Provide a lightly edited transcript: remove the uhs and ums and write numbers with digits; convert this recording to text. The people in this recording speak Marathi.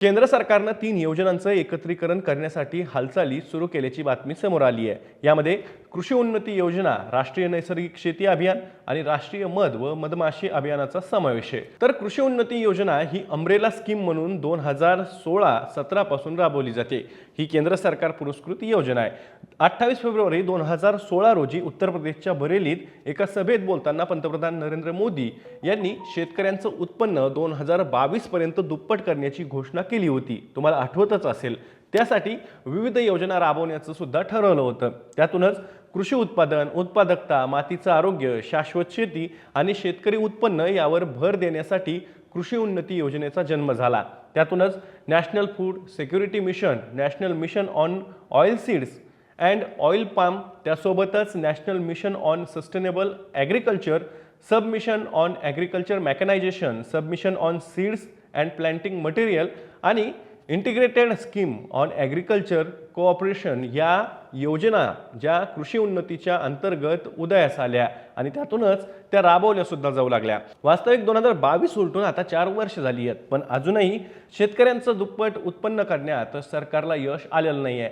केंद्र सरकारनं 3 योजनांचं एकत्रीकरण करण्यासाठी हालचाली सुरू केल्याची बातमी समोर आली आहे। यामध्ये कृषी उन्नती योजना, राष्ट्रीय नैसर्गिक शेती अभियान आणि राष्ट्रीय मध व मधमाशी अभियानाचा समावेश आहे। तर कृषी उन्नती योजना ही अम्ब्रेला स्कीम म्हणून 2016-17 पासून राबवली जाते। ही केंद्र सरकार पुरस्कृत योजना आहे। 28 फेब्रुवारी 2016 रोजी उत्तर प्रदेशच्या बरेलीत एका सभेत बोलताना पंतप्रधान नरेंद्र मोदी यांनी शेतकऱ्यांचं उत्पन्न 2022 पर्यंत दुप्पट करण्याची घोषणा केली होती। तुम्हाला आठवतच असेल, त्यासाठी विविध योजना राबवण्याचं सुद्धा ठरवलं होतं। त्यातूनच कृषी उत्पादन, उत्पादकता, मातीचं आरोग्य, शाश्वत शेती आणि शेतकरी उत्पन्न यावर भर देण्यासाठी कृषी उन्नती योजनेचा जन्म झाला। त्यातूनच national food security mission, national mission on oil seeds and oil palm, त्यासोबतच national mission on sustainable agriculture, sub mission on agriculture mechanisation, sub mission on seeds and planting material आणि integrated scheme on agriculture cooperation या योजना ज्या कृषी उन्नतीच्या अंतर्गत उदयास आल्या आणि त्यातूनच त्या राबवल्या सुद्धा जाऊ लागल्या। वास्तविक 2022 उलटून आता 4 वर्ष झाली आहेत, पण अजूनही शेतकऱ्यांचं दुप्पट उत्पन्न करण्यात सरकारला यश आलेलं नाहीये।